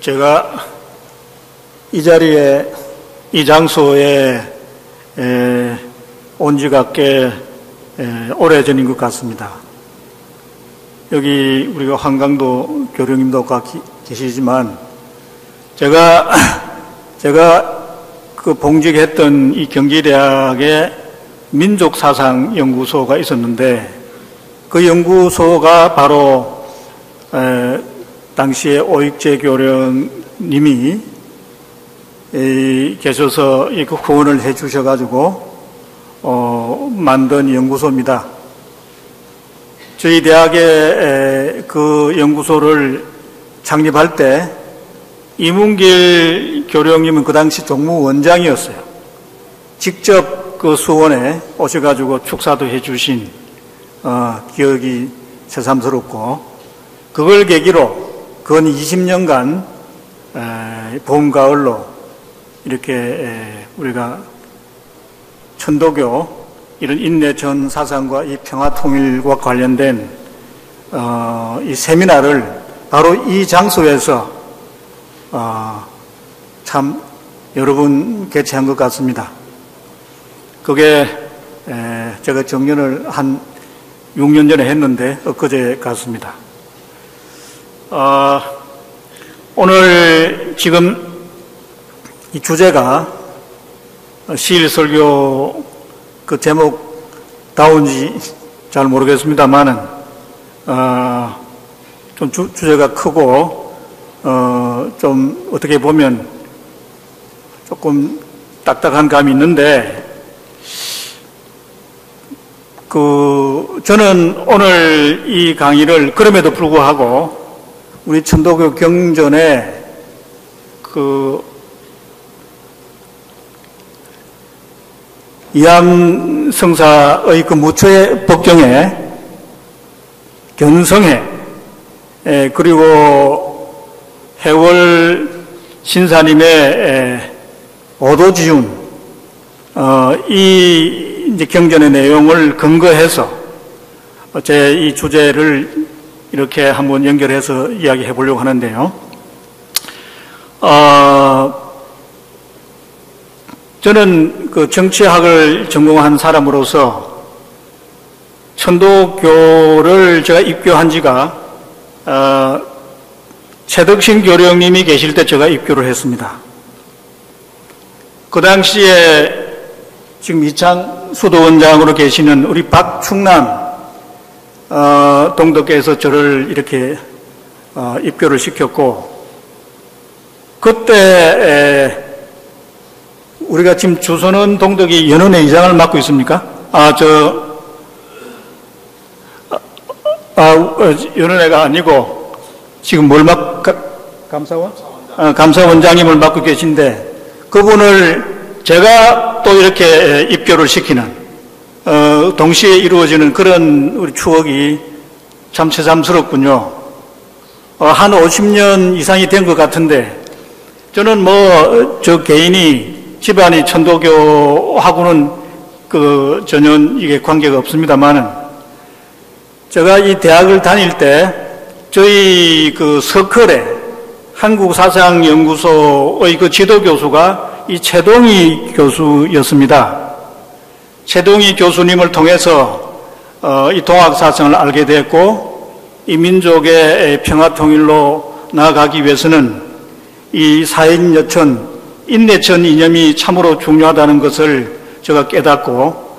제가 이 자리에, 이 장소에 온 지가 꽤 오래전인 것 같습니다. 여기 우리가 한강도 교령님도 계시지만 제가 그 봉직했던 이 경기대학에 민족사상연구소가 있었는데 그 연구소가 바로 당시에 오익재 교령님이 계셔서 그 후원을 해 주셔가지고 만든 연구소입니다. 저희 대학의 그 연구소를 창립할 때 이문길 교령님은 그 당시 종무원장이었어요. 직접 그 수원에 오셔가지고 축사도 해주신 기억이 새삼스럽고, 그걸 계기로 근 20년간 봄, 가을로 이렇게 우리가 천도교 이런 인내전 사상과 이 평화통일과 관련된 이 세미나를 바로 이 장소에서 참 여러 번 개최한 것 같습니다. 그게 제가 정년을 한 6년 전에 했는데 엊그제 같습니다. 오늘 지금 이 주제가 시일설교 그 제목다운지 잘 모르겠습니다만은 좀 주제가 크고 좀 어떻게 보면 조금 딱딱한 감이 있는데, 저는 오늘 이 강의를 그럼에도 불구하고 우리 천도교 경전에 이암성사의 그 무처의 법경에 견성회, 그리고 해월 신사님의 오도지운, 이 이제 경전의 내용을 근거해서 제 이 주제를 이렇게 한번 연결해서 이야기해 보려고 하는데요. 저는 그 정치학을 전공한 사람으로서 천도교를 제가 입교한 지가 최덕신 교령님이 계실 때 제가 입교를 했습니다. 그 당시에 지금 이창 수도원장으로 계시는 우리 박충남 동덕께서 저를 이렇게 입교를 시켰고, 그때 우리가 지금 주선원 동덕이 연원회 이장을 맡고 있습니까? 연원회가 아니고 지금 뭘 감사원? 감사원장님을 맡고 계신데, 그분을 제가 또 이렇게 입교를 시키는 동시에 이루어지는 그런 우리 추억이 참 새삼스럽군요. 한 50년 이상이 된 것 같은데, 저는 저 개인이 집안이 천도교하고는 전혀 이게 관계가 없습니다만은, 제가 이 대학을 다닐 때 저희 서클에 한국사상연구소의 그 지도교수가 이 최동희 교수였습니다. 최동희 교수님을 통해서 이 동학사상을 알게 됐고, 이 민족의 평화통일로 나아가기 위해서는 이 사인여천, 인내천 이념이 참으로 중요하다는 것을 제가 깨닫고,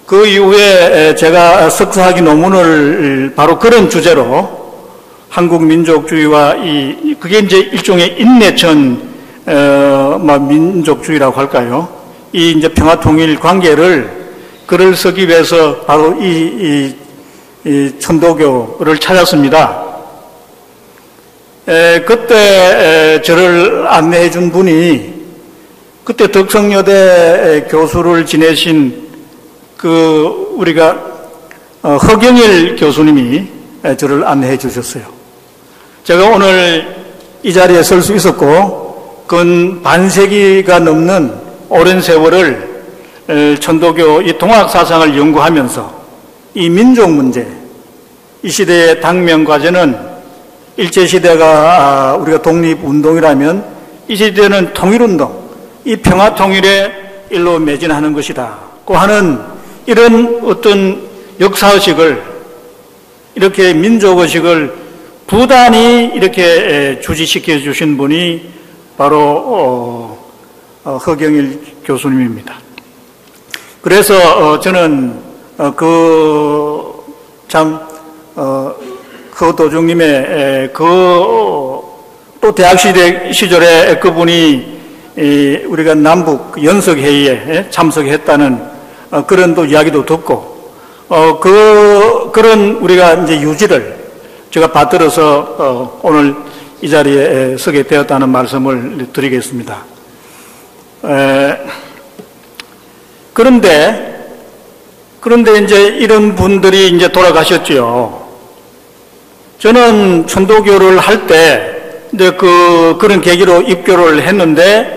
그 이후에 제가 석사학위 논문을 바로 그런 주제로 한국 민족주의와 그게 이제 일종의 인내천 민족주의라고 할까요? 이 이제 평화통일 관계를 글을 쓰기 위해서 바로 이 천도교를 찾았습니다. 그때 저를 안내해 준 분이 그때 덕성여대 교수를 지내신 우리가 허경일 교수님이 저를 안내해 주셨어요. 제가 오늘 이 자리에 설 수 있었고, 근 반세기가 넘는 오랜 세월을 천도교 이 동학사상을 연구하면서 이 민족 문제, 이 시대의 당면 과제는 일제시대가 우리가 독립운동이라면 이 시대는 통일운동, 이 평화통일의 일로 매진하는 것이다 고 하는 이런 어떤 역사의식을, 이렇게 민족의식을 부단히 이렇게 주지시켜 주신 분이 바로 허경일 교수님입니다. 그래서 저는 도중님의 또 대학 시절에 그분이 우리가 남북 연석회의에 참석했다는 그런 또 이야기도 듣고 그런 우리가 이제 유지를 제가 받들어서 오늘 이 자리에 서게 되었다는 말씀을 드리겠습니다. 그런데 이제 이런 분들이 이제 돌아가셨죠. 저는 천도교를 할 때 이제 그런 계기로 입교를 했는데,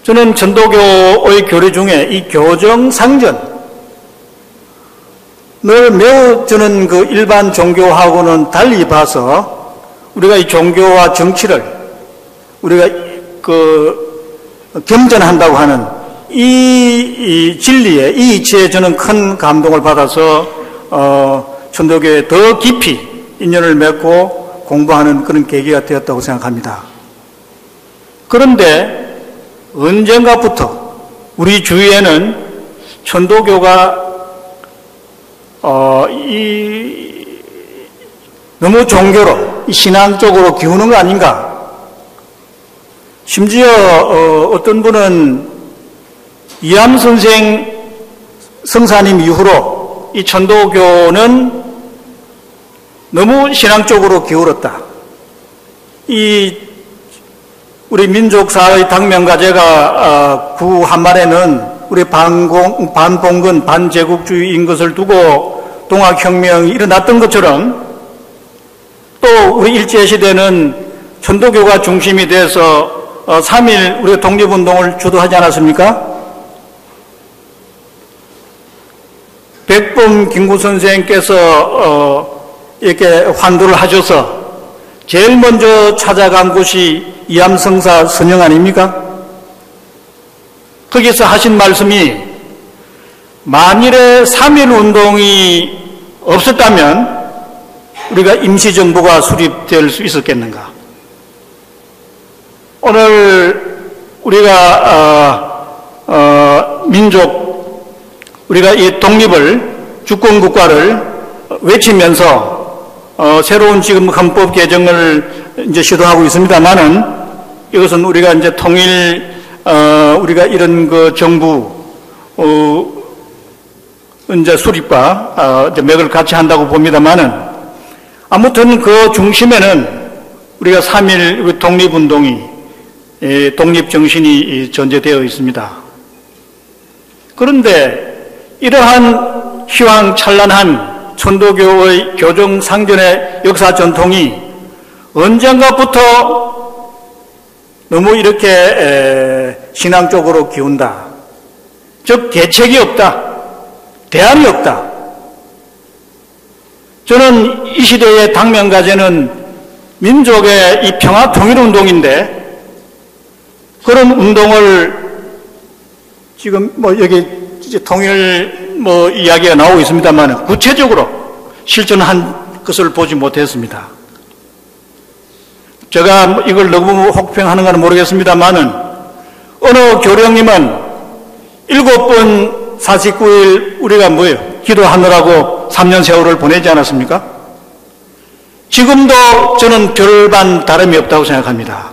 저는 천도교의 교리 중에 이 교정상전을 매우 저는 그 일반 종교하고는 달리 봐서 우리가 이 종교와 정치를 우리가 겸전한다고 하는 이 진리에, 이 이치에 저는 큰 감동을 받아서 천도교에 더 깊이 인연을 맺고 공부하는 그런 계기가 되었다고 생각합니다. 그런데 언젠가부터 우리 주위에는 천도교가 너무 종교로, 신앙 쪽으로 기우는 거 아닌가? 심지어 어떤 분은 이암 선생 성사님 이후로 이 천도교는 너무 신앙 쪽으로 기울었다. 우리 민족사의 당면과제가 구한말에는 우리 반봉건, 반제국주의인 것을 두고 동학혁명이 일어났던 것처럼, 또 우리 일제시대는 천도교가 중심이 돼서 3.1 우리가 독립운동을 주도하지 않았습니까? 백범 김구 선생께서 이렇게 환도를 하셔서 제일 먼저 찾아간 곳이 이암성사 선영 아닙니까? 거기서 하신 말씀이, 만일에 3.1 운동이 없었다면 우리가 임시정부가 수립될 수 있었겠는가? 오늘 우리가 민족, 우리가 이 독립을, 주권국가를 외치면서 새로운 지금 헌법 개정을 이제 시도하고 있습니다만은, 이것은 우리가 이제 우리가 이런 그 정부 이제 수립과 이제 맥을 같이 한다고 봅니다만은, 아무튼 그 중심에는 우리가 3.1 독립운동이, 독립정신이 전제되어 있습니다. 그런데 이러한 휘황찬란한 천도교의 교정상전의 역사 전통이 언젠가부터 너무 이렇게 신앙 쪽으로 기운다. 즉 대책이 없다. 대안이 없다. 저는 이 시대의 당면과제는 민족의 이 평화 통일운동인데, 그런 운동을 지금 여기 이제 통일 이야기가 나오고 있습니다만, 구체적으로 실천한 것을 보지 못했습니다. 제가 이걸 너무 혹평하는 건 모르겠습니다만은, 어느 교령님은 7번 49일 우리가 기도하느라고 3년 세월을 보내지 않았습니까? 지금도 저는 별반 다름이 없다고 생각합니다.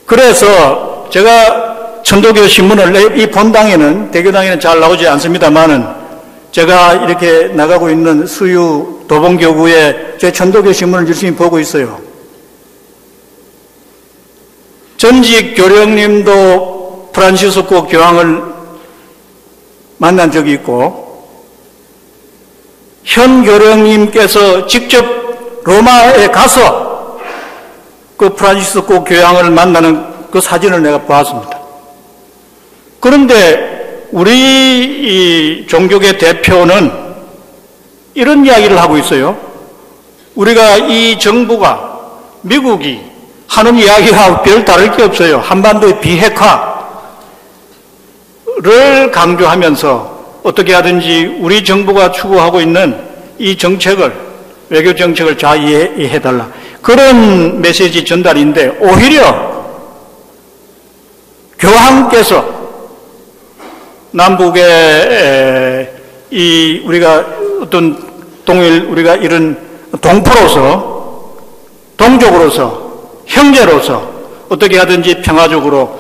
그래서 제가 천도교 신문을, 이 본당에는, 대교당에는 잘 나오지 않습니다만은, 제가 이렇게 나가고 있는 수유 도봉교구에 제 천도교 신문을 열심히 보고 있어요. 전직 교령님도 프란시스코 교황을 만난 적이 있고, 현 교령님께서 직접 로마에 가서 그 프란시스코 교황을 만나는 그 사진을 내가 보았습니다. 그런데 우리 이 종교계 대표는 이런 이야기를 하고 있어요. 우리가 이 정부가 미국이 하는 이야기하고 별 다를 게 없어요. 한반도의 비핵화를 강조하면서 어떻게 하든지 우리 정부가 추구하고 있는 이 정책을, 외교 정책을 잘 이해해달라. 그런 메시지 전달인데, 오히려 교황께서 남북의 우리가 어떤 우리가 이런 동포로서, 동족으로서, 형제로서 어떻게 하든지 평화적으로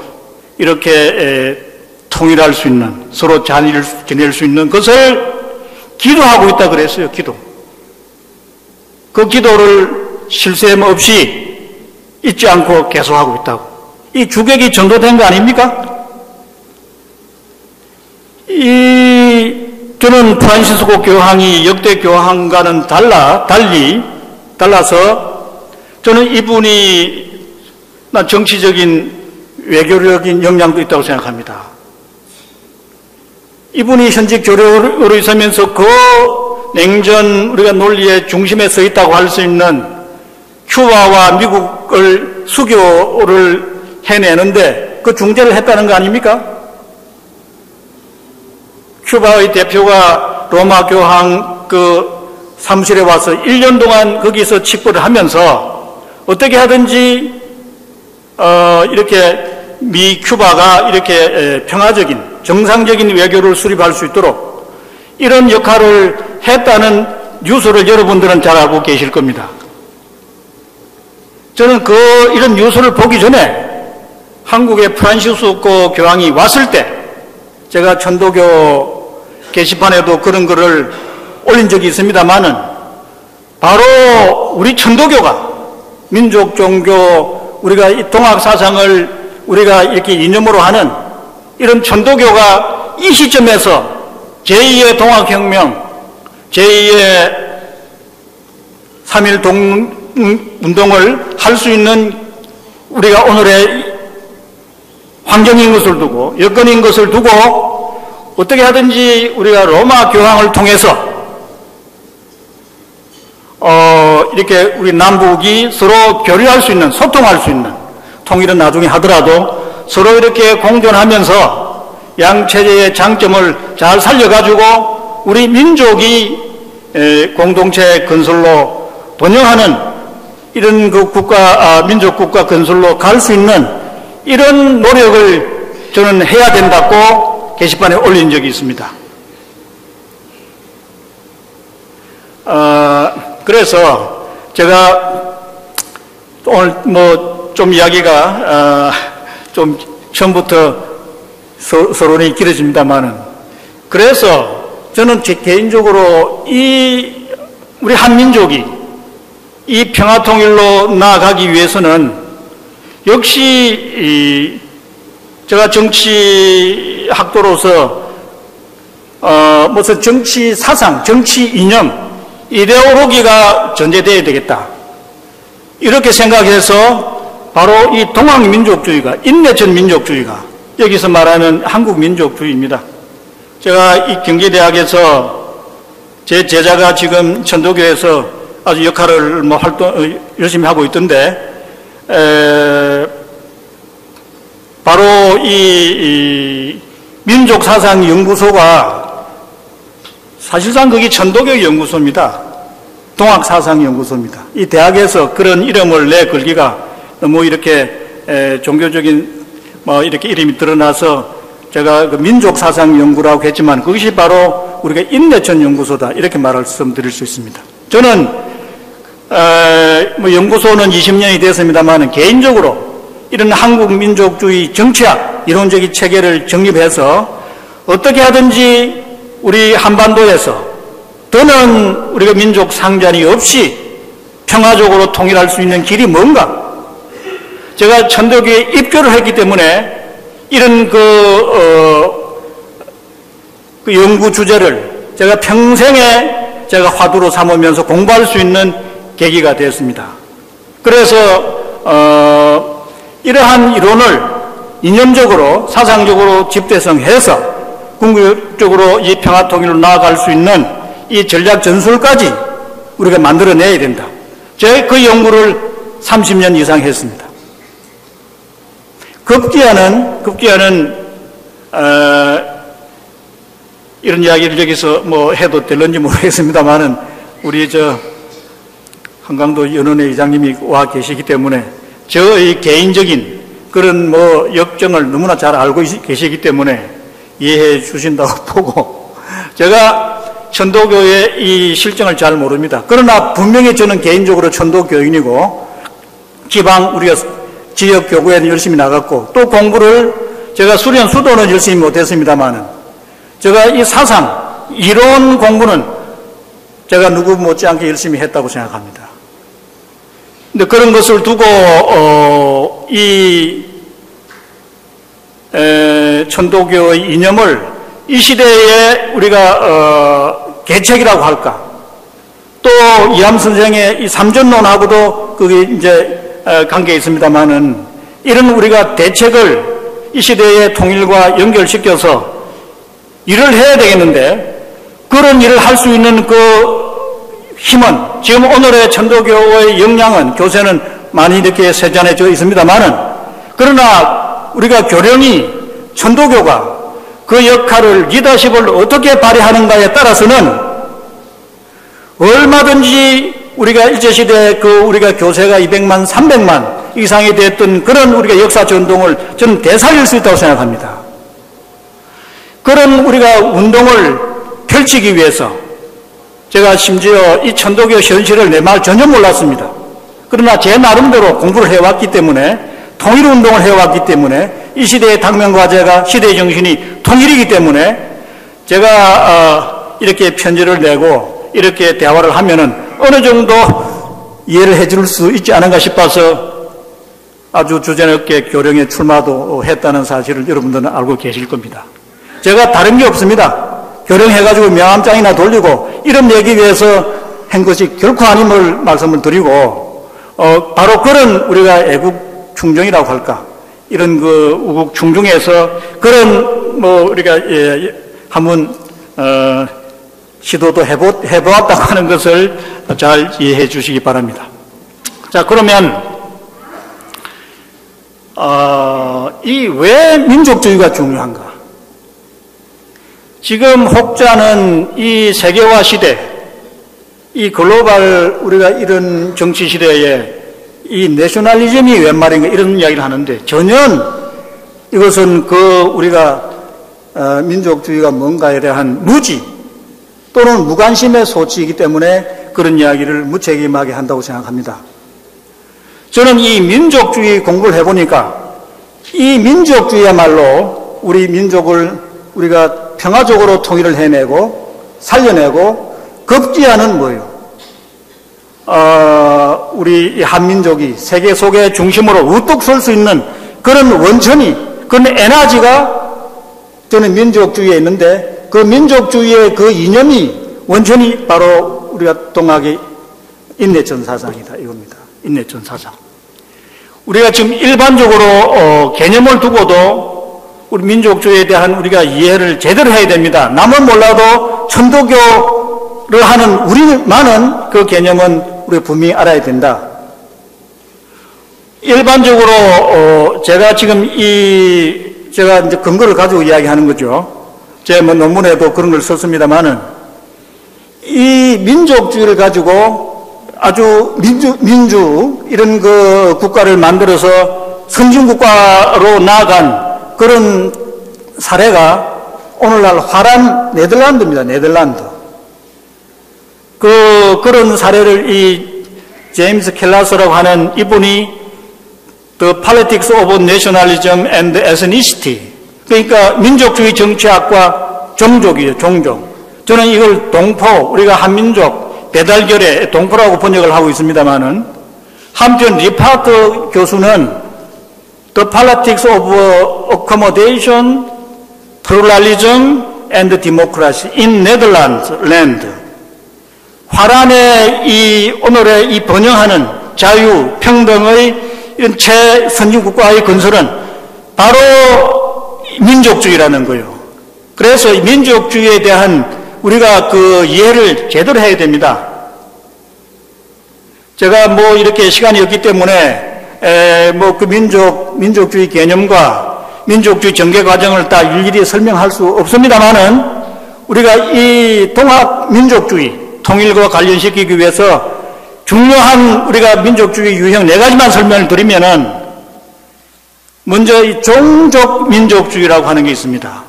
이렇게 통일할 수 있는, 서로 잘 지낼 수 있는 것을 기도하고 있다 그랬어요. 기도. 그 기도를 쉴 새 없이 잊지 않고 계속하고 있다고. 이 주객이 전도된 거 아닙니까? 저는 프란시스코 교황이 역대 교황과는 달라서 저는 이분이 정치적인 외교적인 역량도 있다고 생각합니다. 이분이 현직 교류로 있으면서 그 냉전 우리가 논리의 중심에 서 있다고 할 수 있는 큐바와 미국을 수교를 해내는데 그 중재를 했다는 거 아닙니까? 큐바의 대표가 로마 교황 그 사무실에 와서 1년 동안 거기서 직보를 하면서 어떻게 하든지 이렇게 미 큐바가 이렇게 평화적인 정상적인 외교를 수립할 수 있도록 이런 역할을 했다는 뉴스를 여러분들은 잘 알고 계실 겁니다. 저는 이런 뉴스를 보기 전에 한국의 프란시스코 교황이 왔을 때 제가 천도교 게시판에도 그런 글을 올린 적이 있습니다만은 바로 우리 천도교가 민족, 종교, 우리가 이 동학 사상을 우리가 이렇게 이념으로 하는 이런 천도교가 이 시점에서 제2의 동학혁명, 제2의 3.1 운동을 할 수 있는 우리가 오늘의 환경인 것을 두고, 여건인 것을 두고 어떻게 하든지 우리가 로마 교황을 통해서 이렇게 우리 남북이 서로 교류할 수 있는, 소통할 수 있는, 통일은 나중에 하더라도 서로 이렇게 공존하면서 양체제의 장점을 잘 살려가지고 우리 민족이 공동체 건설로 번영하는 이런 그 민족 국가 건설로 갈 수 있는 이런 노력을 저는 해야 된다고 게시판에 올린 적이 있습니다. 그래서 제가 오늘 좀 이야기가 좀 처음부터 서론이 길어집니다만은, 그래서 저는 제 개인적으로 우리 한민족이 이 평화통일로 나아가기 위해서는 역시 제가 정치학도로서 무슨 정치 사상, 정치 이념, 이데올로기가 전제되어야 되겠다, 이렇게 생각해서 바로 이 동학민족주의가, 인내천 민족주의가 여기서 말하는 한국민족주의입니다. 제가 이 경기대학에서 제 제자가 지금 천도교에서 아주 역할을 열심히 하고 있던데, 바로 이 민족사상연구소가 사실상 그게 천도교 연구소입니다. 동학사상연구소입니다. 이 대학에서 그런 이름을 내걸기가 너무 이렇게 종교적인 이렇게 이름이 드러나서 제가 그 민족사상연구라고 했지만 그것이 바로 우리가 인내천 연구소다, 이렇게 말씀드릴 수 있습니다. 저는 연구소는 20년이 됐습니다만 개인적으로 이런 한국민족주의 정치학 이론적인 체계를 정립해서 어떻게 하든지 우리 한반도에서 더는 우리가 민족 상잔이 없이 평화적으로 통일할 수 있는 길이 뭔가, 제가 천도교에 입교를 했기 때문에 이런 그 연구 주제를 제가 평생에 제가 화두로 삼으면서 공부할 수 있는 계기가 되었습니다. 그래서 이러한 이론을 이념적으로, 사상적으로 집대성해서 궁극적으로 이 평화통일로 나아갈 수 있는 이 전략 전술까지 우리가 만들어내야 된다. 제가 그 연구를 30년 이상 했습니다. 급기야는 이런 이야기를 여기서 뭐 해도 될런지 모르겠습니다만은 우리 한강도 연원회 이장님이 와 계시기 때문에 저의 개인적인 그런 뭐 역정을 너무나 잘 알고 계시기 때문에 이해해 주신다고 보고, 제가 천도교의 이 실정을 잘 모릅니다. 그러나 분명히 저는 개인적으로 천도교인이고 지방 우리가 지역 교구에는 열심히 나갔고, 또 공부를 제가 수련 수도는 열심히 못했습니다만은 제가 이 사상 이론 공부는 제가 누구 못지않게 열심히 했다고 생각합니다. 근데 그런 것을 두고 이 천도교의 이념을 이 시대에 우리가 계책이라고 할까, 또 이함 선생의 이 삼전론하고도 그게 이제 관계 있습니다만은, 이런 우리가 대책을 이 시대의 통일과 연결시켜서 일을 해야 되겠는데, 그런 일을 할 수 있는 그 힘은, 지금 오늘의 천도교의 역량은, 교세는 많이 이렇게 세잔해져 있습니다만은, 그러나 우리가 교령이, 천도교가 그 역할을, 리더십을 어떻게 발휘하는가에 따라서는 얼마든지 우리가 일제시대 우리가 교세가 200만, 300만 이상이 됐던 그런 우리가 역사 전동을 저는 되살릴 수 있다고 생각합니다. 그런 우리가 운동을 펼치기 위해서 제가 심지어 이 천도교 현실을 내 말 전혀 몰랐습니다. 그러나 제 나름대로 공부를 해왔기 때문에, 통일운동을 해왔기 때문에, 이 시대의 당면과제가 시대의 정신이 통일이기 때문에 제가 이렇게 편지를 내고 이렇게 대화를 하면은 어느 정도 이해를 해줄 수 있지 않은가 싶어서 아주 주제넘게 교령에 출마도 했다는 사실을 여러분들은 알고 계실 겁니다. 제가 다른 게 없습니다. 교령해가지고 명함장이나 돌리고 이런 얘기 위해서 한 것이 결코 아님을 말씀을 드리고, 바로 그런 우리가 애국 충정이라고 할까, 이런 그 우국 충정에서 그런 뭐 우리가 한번 시도도 해보았다고 하는 것을 잘 이해해 주시기 바랍니다. 자, 그러면 이 왜 민족주의가 중요한가? 지금 혹자는 이 세계화 시대, 이 글로벌 우리가 이런 정치 시대에 이 내셔널리즘이 웬 말인가 이런 이야기를 하는데, 전혀 이것은 우리가 민족주의가 뭔가에 대한 무지 또는 무관심의 소치이기 때문에 그런 이야기를 무책임하게 한다고 생각합니다. 저는 이 민족주의 공부를 해보니까 이 민족주의야말로 우리 민족을 우리가 평화적으로 통일을 해내고 살려내고, 급기야는 뭐예요? 우리 한민족이 세계 속의 중심으로 우뚝 설 수 있는 그런 원천이, 그런 에너지가 저는 민족주의에 있는데, 그 민족주의의 그 이념이, 원천이 바로 우리가 동학의 인내천 사상이다 이겁니다. 인내천 사상. 우리가 지금 일반적으로 개념을 두고도 우리 민족주의에 대한 우리가 이해를 제대로 해야 됩니다. 남은 몰라도 천도교를 하는 우리만은 그 개념은 우리가 분명히 알아야 된다. 일반적으로 제가 지금 제가 이제 근거를 가지고 이야기하는 거죠. 제 뭐 논문에도 그런 걸 썼습니다만은, 이 민족주의를 가지고 아주 민주 이런 그 국가를 만들어서 선진국가로 나아간 그런 사례가 오늘날 화란 네덜란드입니다. 네덜란드. 그런 사례를 이 제임스 켈라스라고 하는 이분이 The Politics of Nationalism and Ethnicity, 그러니까 민족주의 정치학과 종족이에요. 종족. 저는 이걸 동포, 우리가 한민족 배달결의 동포라고 번역을 하고 있습니다만은, 한편 리파트 교수는 The Politics of Accommodation, Pluralism and Democracy in Netherlands Land, 화란의 오늘의 이 번영하는 자유, 평등의 이런 최선진국가의 건설은 바로 민족주의라는 거예요. 그래서 이 민족주의에 대한 우리가 그 이해를 제대로 해야 됩니다. 제가 뭐 이렇게 시간이 없기 때문에 뭐 그 민족주의 개념과 민족주의 전개 과정을 다 일일이 설명할 수 없습니다만은 우리가 이 통합민족주의 통일과 관련시키기 위해서 중요한 우리가 민족주의 유형 4가지만 설명을 드리면은 먼저 이 종족민족주의라고 하는 게 있습니다.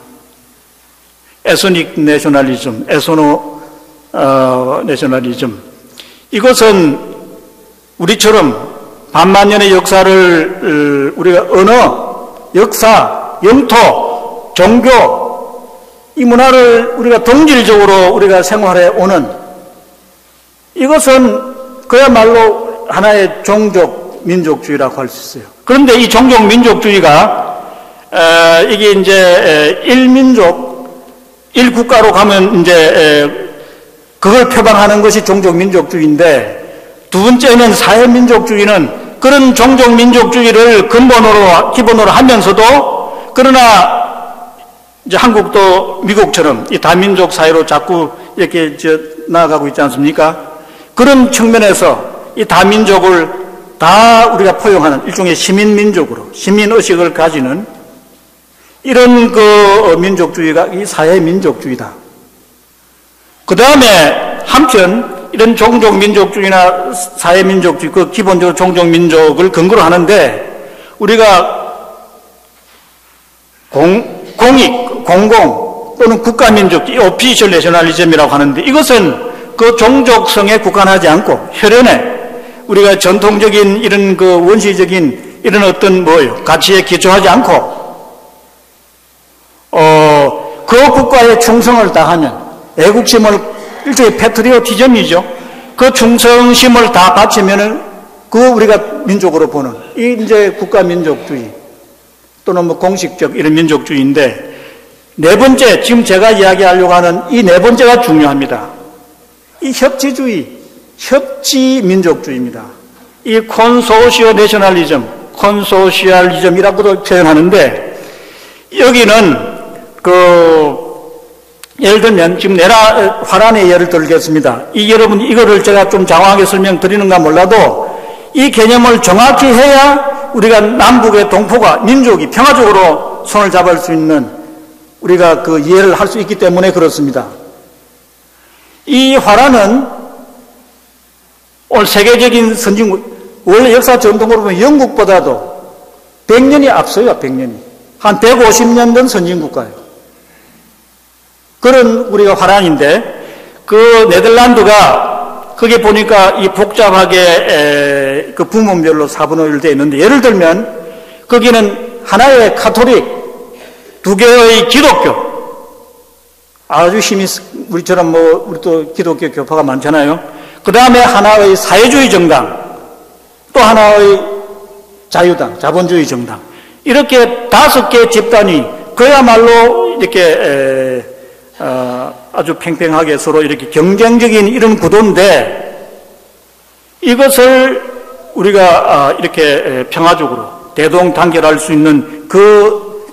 에스닉 내셔널리즘, 에스노 내셔널리즘. 이것은 우리처럼 반만년의 역사를 우리가 언어, 역사, 영토, 종교 이 문화를 우리가 동질적으로 우리가 생활해 오는 이것은 그야말로 하나의 종족 민족주의라고 할 수 있어요. 그런데 이 종족 민족주의가 이게 이제 1민족 1국가로 가면 이제 그걸 표방하는 것이 종족 민족주의인데, 두 번째는 사회민족주의는 그런 종족 민족주의를 기본으로 하면서도, 그러나 이제 한국도 미국처럼 이 다민족 사회로 자꾸 이렇게 나아가고 있지 않습니까? 그런 측면에서 이 다민족을 다 우리가 포용하는 일종의 시민민족으로, 시민의식을 가지는 이런 그 민족주의가 이 사회민족주의다. 그 다음에 한편 이런 종족민족주의나 사회민족주의, 그 기본적으로 종족민족을 근거로 하는데, 우리가 공공 또는 국가민족, 오피셜 내셔널리즘이라고 하는데, 이것은 그 종족성에 국한하지 않고 혈연에 우리가 전통적인 이런 그 원시적인 이런 어떤 가치에 기초하지 않고 그 국가의 충성을 다하면, 애국심을, 일종의 패트리오티즘이죠. 그 충성심을 다 바치면은 그 우리가 민족으로 보는 이 이제 국가민족주의 또는 뭐 공식적 이런 민족주의인데, 네 번째, 지금 제가 이야기하려고 하는 이 네 번째가 중요합니다. 이 협치주의, 협치민족주의입니다. 이 콘소시오 내셔널리즘, 콘소시알리즘이라고도 표현하는데, 여기는 예를 들면 지금 화란의 예를 들겠습니다. 여러분 이거를 제가 좀 장황하게 설명드리는가 몰라도 이 개념을 정확히 해야 우리가 남북의 동포가, 민족이 평화적으로 손을 잡을 수 있는 우리가 그 이해를 할 수 있기 때문에 그렇습니다. 이 화란은 오늘 세계적인 선진국, 원래 역사 전통으로 보면 영국보다도 100년이 앞서요. 100년이. 한 150년 된 선진국가예요. 그런 우리가 화란인데, 그 네덜란드가 거기 보니까 이 복잡하게 그 부문별로 사분을 되어 있는데, 예를 들면 거기는 하나의 카톨릭, 2개의 기독교, 아주 힘이, 우리처럼 우리도 기독교 교파가 많잖아요. 그 다음에 하나의 사회주의 정당, 또 하나의 자유당, 자본주의 정당, 이렇게 5개 집단이 그야말로 이렇게 아주 팽팽하게 서로 이렇게 경쟁적인 이런 구도인데, 이것을 우리가 이렇게 평화적으로 대동단결할 수 있는 그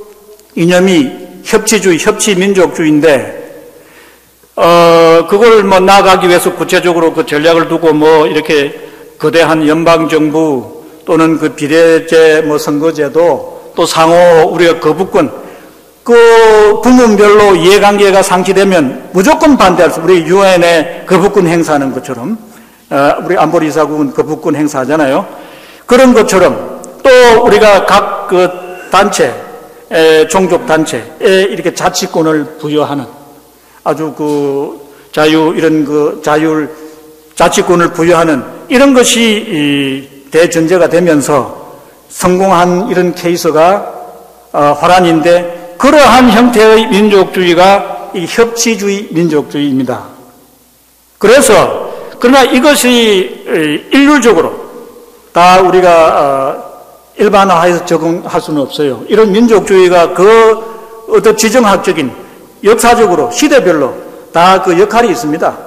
이념이 협치주의, 협치민족주의인데, 그걸 나아가기 위해서 구체적으로 그 전략을 두고 이렇게 거대한 연방정부 또는 그 비례제 선거제도, 또 상호 우리가 거부권, 그 부문별로 이해관계가 상치되면 무조건 반대할 수, 우리 유엔에 거부권 행사하는 것처럼, 우리 안보리사국은 거부권 행사하잖아요. 그런 것처럼 또 우리가 각 그 단체, 종족 단체에 이렇게 자치권을 부여하는, 아주 자치권을 부여하는 이런 것이 대전제가 되면서 성공한 이런 케이스가 화란인데, 그러한 형태의 민족주의가 이 협치주의 민족주의입니다. 그러나 이것이 일률적으로 다 우리가 일반화해서 적응할 수는 없어요. 이런 민족주의가 어떤 지정학적인, 역사적으로, 시대별로 다 그 역할이 있습니다.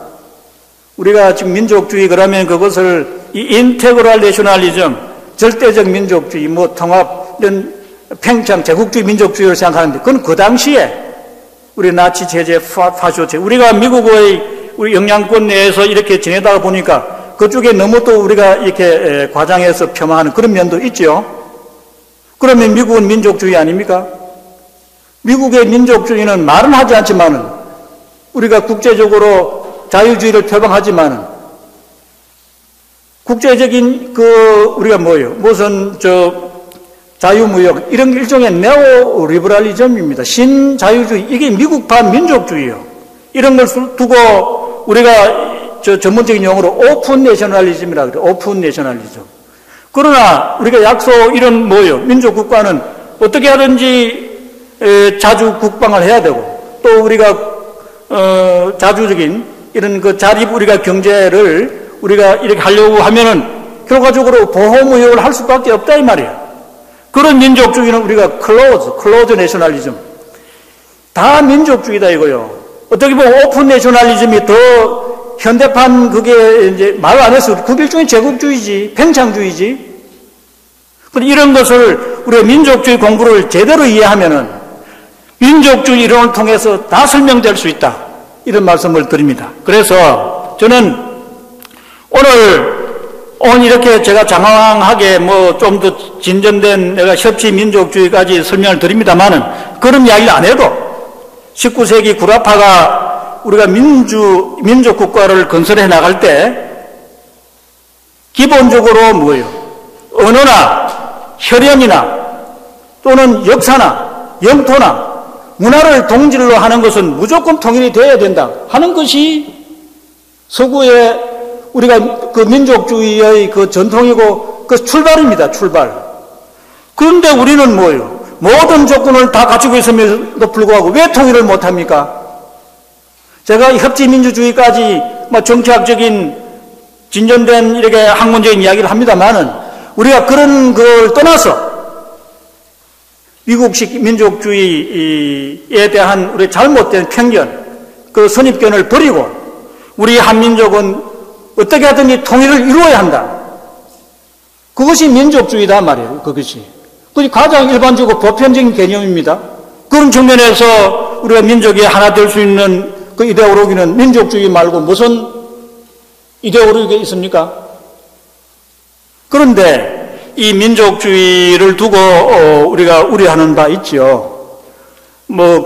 우리가 지금 민족주의 그러면 그것을 이 인테그랄 내셔널리즘, 절대적 민족주의, 통합, 이런 팽창, 제국주의 민족주의를 생각하는데, 그건 그 당시에 우리 나치 체제, 파쇼 체제, 우리가 미국의 우리 영향권 내에서 이렇게 지내다가 보니까 그쪽에 너무 또 우리가 이렇게 과장해서 폄하하는 그런 면도 있죠. 그러면 미국은 민족주의 아닙니까? 미국의 민족주의는 말은 하지 않지만은 우리가 국제적으로 자유주의를 표방하지만은 국제적인 우리가 무슨 자유무역 이런 일종의 네오리버럴리즘입니다. 신자유주의 이게 미국판 민족주의예요. 이런 걸 두고 우리가 전문적인 용어로 오픈 내셔널리즘이라고 그래요. 오픈 내셔널리즘. 그러나 우리가 이런 민족 국가는 어떻게 하든지 자주 국방을 해야 되고 또 우리가 자주적인 이런 자립 우리가 경제를 우리가 이렇게 하려고 하면은 결과적으로 보호무역을 할 수밖에 없다 이 말이에요. 그런 민족주의는 우리가 클로즈 내셔널리즘. 다 민족주의다 이거요. 어떻게 보면 오픈 내셔널리즘이 더 현대판 그게 이제 말 안 해서 그게 일종의 제국주의지, 팽창주의지. 이런 것을 우리가 민족주의 공부를 제대로 이해하면은 민족주의 이론을 통해서 다 설명될 수 있다. 이런 말씀을 드립니다. 그래서 저는 오늘 이렇게 제가 장황하게 좀 더 진전된 내가 협치 민족주의까지 설명을 드립니다만은 그런 이야기를 안 해도 19세기 구라파가 우리가 민족 국가를 건설해 나갈 때 기본적으로 언어나 혈연이나 또는 역사나 영토나 문화를 동질로 하는 것은 무조건 통일이 되어야 된다 하는 것이 서구의 우리가 민족주의의 전통이고 출발입니다. 출발. 그런데 우리는 모든 조건을 다 갖추고 있음에도 불구하고 왜 통일을 못합니까? 제가 협치민주주의까지 정치학적인 진전된 이렇게 학문적인 이야기를 합니다만은 우리가 그런 걸 떠나서 미국식 민족주의에 대한 우리 잘못된 편견, 선입견을 버리고 우리 한민족은 어떻게 하든지 통일을 이루어야 한다. 그것이 민족주의다 말이에요. 그것이 가장 일반적이고 보편적인 개념입니다. 그런 측면에서 우리가 민족이 하나 될 수 있는 이데올로기는 민족주의 말고 무슨 이데올로기가 있습니까? 그런데 이 민족주의를 두고 우리가 우려하는 바 있죠.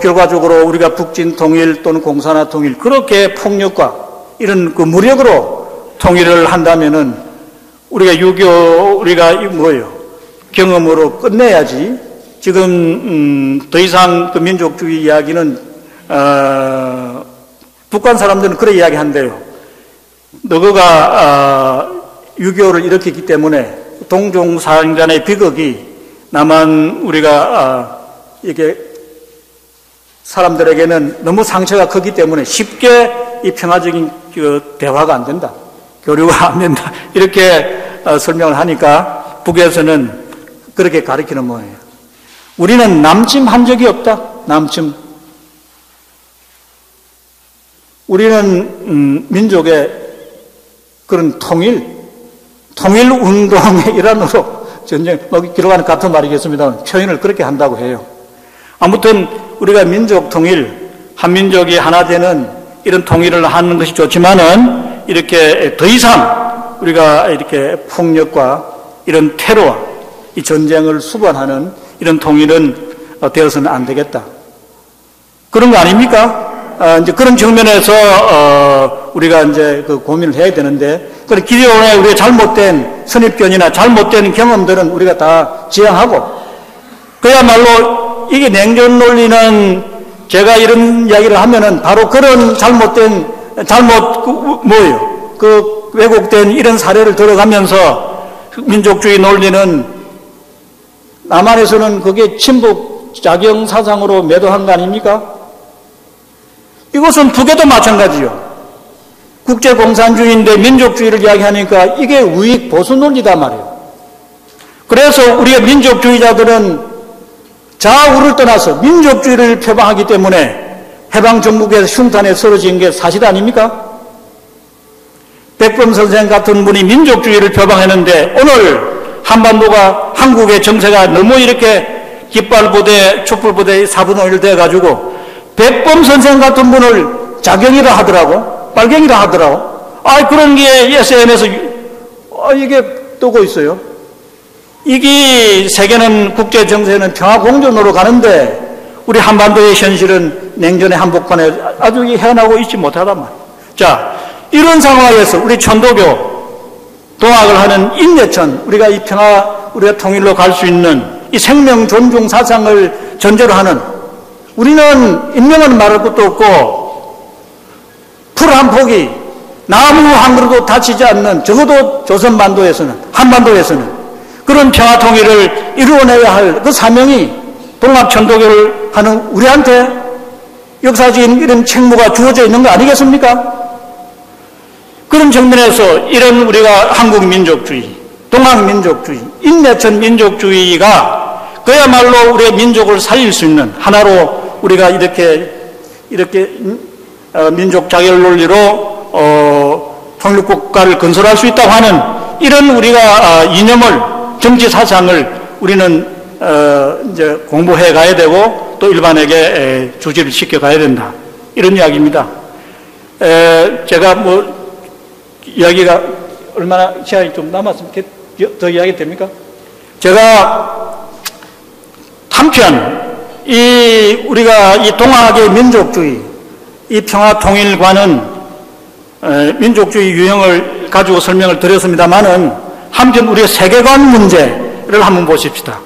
결과적으로 우리가 북진 통일 또는 공산화 통일 그렇게 폭력과 이런 무력으로 통일을 한다면은 우리가 우리가 경험으로 끝내야지. 지금 더 이상 민족주의 이야기는 북한 사람들은 그래 이야기한대요. 너가 6.25를 일으켰기 때문에 동종사령단의 비극이 남한 우리가 이렇게 사람들에게는 너무 상처가 크기 때문에 쉽게 이 평화적인 대화가 안 된다. 교류가 안 된다. 이렇게 설명을 하니까 북에서는 그렇게 가르치는 모양이에요. 우리는 남침한 적이 없다. 남침. 우리는 민족의 그런 통일운동의 일환으로 전쟁, 기록하는 같은 말이겠습니다만 표현을 그렇게 한다고 해요. 아무튼 우리가 민족 통일, 한민족이 하나 되는 이런 통일을 하는 것이 좋지만은 이렇게 더 이상 우리가 이렇게 폭력과 이런 테러와 이 전쟁을 수반하는 이런 통일은 되어서는 안 되겠다. 그런 거 아닙니까? 이제 그런 측면에서 우리가 이제 고민을 해야 되는데, 그런 기존에 우리가 잘못된 선입견이나 잘못된 경험들은 우리가 다 지양하고, 그야말로 이게 냉전 논리는 제가 이런 이야기를 하면은 바로 그런 왜곡된 이런 사례를 들어가면서 민족주의 논리는 남한에서는 그게 친북 작용 사상으로 매도한 거 아닙니까? 이것은 북에도 마찬가지요. 국제공산주의인데 민족주의를 이야기하니까 이게 우익 보수 논리다 말이에요. 그래서 우리가 민족주의자들은 좌우를 떠나서 민족주의를 표방하기 때문에 해방정국에서 흉탄에 쓰러진 게 사실 아닙니까? 백범 선생 같은 분이 민족주의를 표방했는데 오늘 한반도가 한국의 정세가 너무 이렇게 깃발부대, 촛불부대 4분의 1 돼가지고 백범 선생 같은 분을 자경이라 하더라고, 빨갱이라 하더라고. 그런 게 SNS에 이게 뜨고 있어요. 이게 세계는 국제 정세는 평화 공존으로 가는데 우리 한반도의 현실은 냉전의 한복판에 아주 헤어나고 있지 못하단 말이에요. 자, 이런 상황에서 우리 천도교 동학을 하는 인내천, 우리가 이 평화, 우리가 통일로 갈 수 있는 이 생명 존중 사상을 전제로 하는, 우리는 인명은 말할 것도 없고 풀 한 폭이 나무 한 그루도 다치지 않는, 적어도 조선반도에서는, 한반도에서는 그런 평화 통일을 이루어내야 할 그 사명이 동학천도교를 하는 우리한테 역사적인 이런 책무가 주어져 있는 거 아니겠습니까? 그런 측면에서 이런 우리가 한국민족주의, 동학민족주의, 인내천 민족주의가 그야말로 우리의 민족을 살릴 수 있는 하나로 우리가 이렇게 민족 자결 논리로 통일국가를 건설할 수 있다고 하는 이런 우리가 이념을, 정치 사상을 우리는 이제 공부해 가야 되고 또 일반에게 주지를 시켜 가야 된다. 이런 이야기입니다. 제가 이야기가 얼마나 시간이 좀 남았으면 더 이야기 됩니까? 제가 한편 우리가 이 동학의 민족주의, 이 평화통일과는 민족주의 유형을 가지고 설명을 드렸습니다만은 한편 우리의 세계관 문제를 한번 보십시다.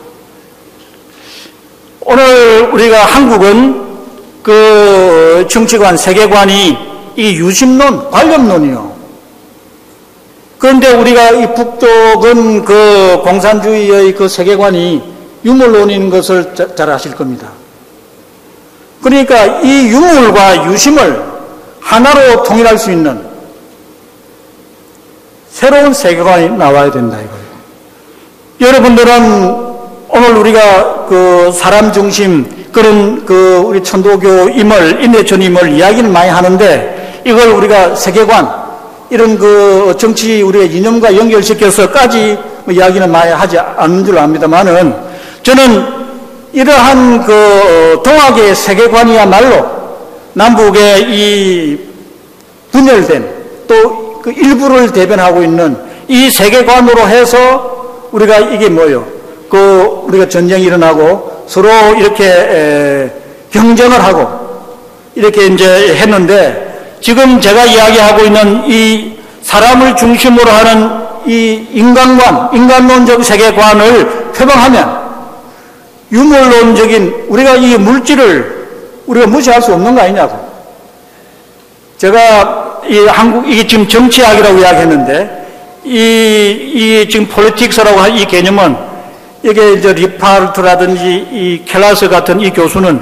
오늘 우리가 한국은 그 정치관, 세계관이 이 유심론, 관념론이요. 그런데 우리가 이 북쪽은 그 공산주의의 그 세계관이 유물론인 것을 잘 아실 겁니다. 그러니까 이 유물과 유심을 하나로 통일할 수 있는 새로운 세계관이 나와야 된다 이거예요. 여러분들은 오늘 우리가 그 사람 중심 그런 그 우리 천도교임을, 인내천임을 이야기는 많이 하는데 이걸 우리가 세계관, 이런 그 정치 우리의 이념과 연결시켜서까지 이야기는 많이 하지 않는 줄 압니다만은 저는 이러한 그 동학의 세계관이야말로 남북의 이 분열된 또 그 일부를 대변하고 있는 이 세계관으로 해서 우리가 이게 뭐예요? 그 우리가 전쟁이 일어나고 서로 이렇게 경쟁을 하고 이렇게 이제 했는데 지금 제가 이야기하고 있는 이 사람을 중심으로 하는 이 인간관, 인간론적 세계관을 표방하면 유물론적인 우리가 이 물질을 우리가 무시할 수 없는 거 아니냐고. 제가 이게 지금 정치학이라고 이야기했는데 이 지금 폴리틱스라고 이 개념은 이게 이제 리파르트라든지 이 켈라스 같은 이 교수는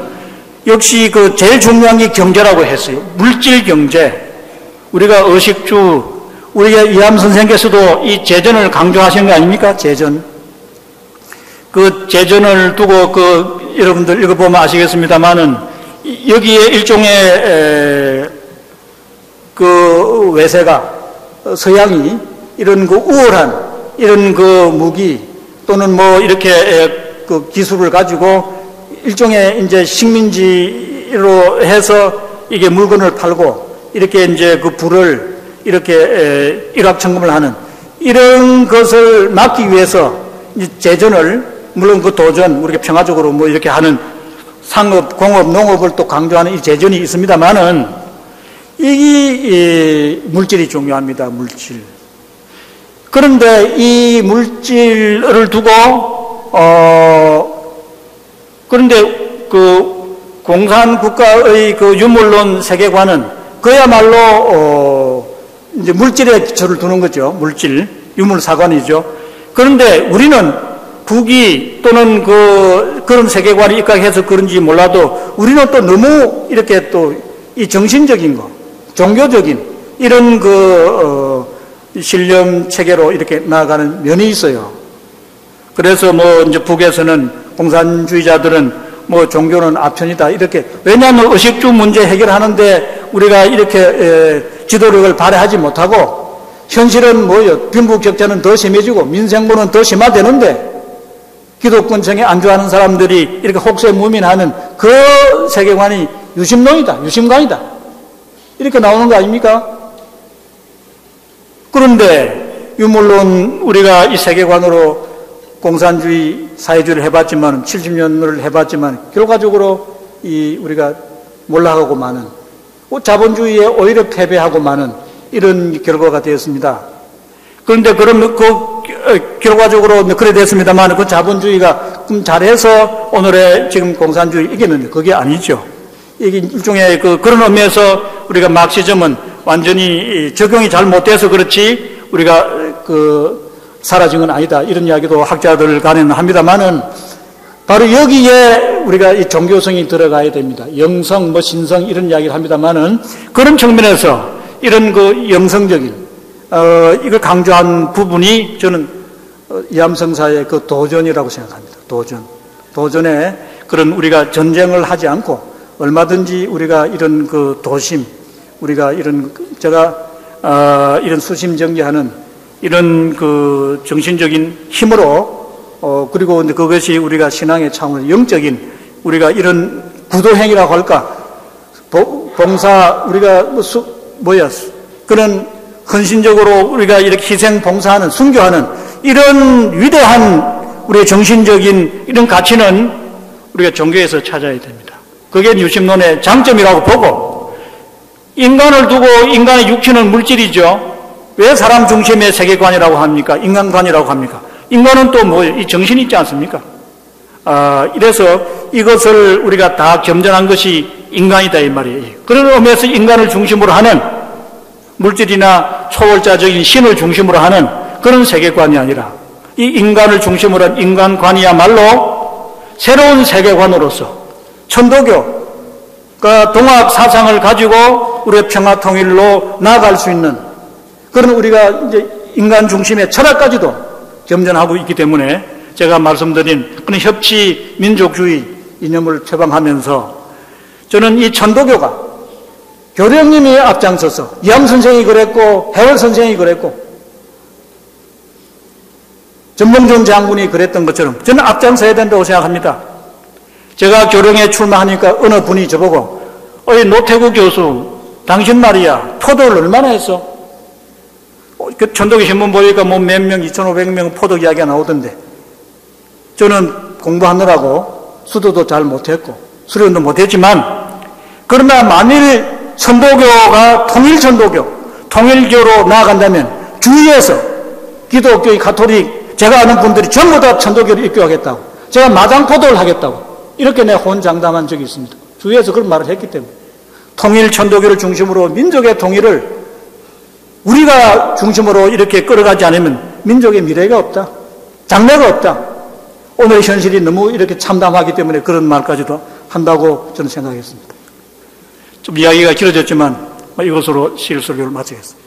역시 그 제일 중요한 게 경제라고 했어요. 물질 경제. 우리가 의식주, 우리가 이함 선생께서도 이 재전을 강조하신 거 아닙니까? 재전. 그 재전을 두고 그 여러분들 읽어보면 아시겠습니다만은 여기에 일종의 그 외세가 서양이 이런 그 우월한 이런 그 무기 또는 뭐 이렇게 그 기술을 가지고 일종의 이제 식민지로 해서 이게 물건을 팔고 이렇게 이제 그 부를 이렇게 일확천금을 하는 이런 것을 막기 위해서 재전을, 물론 그 도전, 우리가 평화적으로 뭐 이렇게 하는 상업, 공업, 농업을 또 강조하는 이 재전이 있습니다만은 이 물질이 중요합니다. 물질. 그런데 이 물질을 두고 그런데 그 공산국가의 그 유물론 세계관은 그야말로 이제 물질에 기초를 두는 거죠. 물질, 유물사관이죠. 그런데 우리는 북이 또는 그런 세계관이 입각해서 그런지 몰라도 우리는 또 너무 이렇게 또 이 정신적인 거, 종교적인 이런 신념 체계로 이렇게 나아가는 면이 있어요. 그래서 뭐 이제 북에서는 공산주의자들은 뭐 종교는 아편이다 이렇게, 왜냐하면 의식주 문제 해결하는데 우리가 이렇게 지도력을 발휘하지 못하고 현실은 뭐예요? 빈부격차는 더 심해지고 민생고는 더 심화되는데 기독권층에 안주하는 사람들이 이렇게 혹세무민하는 그 세계관이 유심론이다, 유심관이다 이렇게 나오는 거 아닙니까? 그런데 물론 우리가 이 세계관으로 공산주의, 사회주의를 해봤지만 70년을 해봤지만 결과적으로 우리가 몰락하고 마는 자본주의에 오히려 패배하고 마는 이런 결과가 되었습니다. 그런데 그럼 결과적으로 그래 됐습니다만 그 자본주의가 잘해서 오늘의 지금 공산주의 이기는데 그게 아니죠. 이게 일종의 그런 의미에서 우리가 마크시즘은 완전히 적용이 잘 못돼서 그렇지 우리가 사라진 건 아니다. 이런 이야기도 학자들 간에는 합니다만은 바로 여기에 우리가 이 종교성이 들어가야 됩니다. 영성, 신성 이런 이야기를 합니다만은 그런 측면에서 이런 영성적인 이걸 강조한 부분이 저는 이함성사의 도전이라고 생각합니다. 도전에 그런 우리가 전쟁을 하지 않고 얼마든지 우리가 이런 도심, 우리가 제가 이런 수심정지하는 이런 정신적인 힘으로 그리고 그것이 우리가 신앙의 차원에서 영적인 우리가 이런 구도행위라고 할까 봉사 우리가 그런 헌신적으로 우리가 이렇게 희생 봉사하는 순교하는 이런 위대한 우리의 정신적인 이런 가치는 우리가 종교에서 찾아야 됩니다. 그게 유심론의 장점이라고 보고 인간을 두고 인간의 육체는 물질이죠. 왜 사람 중심의 세계관이라고 합니까? 인간관이라고 합니까? 인간은 또 뭐예요? 이 정신이 있지 않습니까? 이래서 이것을 우리가 다 겸전한 것이 인간이다 이 말이에요. 그런 의미에서 인간을 중심으로 하는 물질이나 초월자적인 신을 중심으로 하는 그런 세계관이 아니라 이 인간을 중심으로 한 인간관이야말로 새로운 세계관으로서 천도교가 동학 사상을 가지고 우리의 평화 통일로 나아갈 수 있는 그런 우리가 이제 인간 중심의 철학까지도 겸전하고 있기 때문에 제가 말씀드린 그런 협치 민족주의 이념을 표방하면서 저는 이 천도교가 교령님이 앞장서서 이함 선생이 그랬고 해월 선생이 그랬고 전봉준 장군이 그랬던 것처럼 저는 앞장서야 된다고 생각합니다. 제가 교령에 출마하니까 어느 분이 저보고 노태구 교수 당신 말이야 포도를 얼마나 했어? 그 천도교 신문 보니까 몇 명 2,500명 포도 이야기가 나오던데 저는 공부하느라고 수도도 잘 못했고 수련도 못했지만 그러나 만일 천도교가 통일교로 나아간다면 주위에서 기독교, 가톨릭 제가 아는 분들이 전부 다 천도교를 입교하겠다고 제가 마당포도를 하겠다고 이렇게 내 혼장담한 적이 있습니다. 주위에서 그런 말을 했기 때문에 통일 천도교를 중심으로 민족의 통일을 우리가 중심으로 이렇게 끌어가지 않으면 민족의 미래가 없다. 장래가 없다. 오늘의 현실이 너무 이렇게 참담하기 때문에 그런 말까지도 한다고 저는 생각했습니다. 좀 이야기가 길어졌지만 이것으로 시일설교를 마치겠습니다.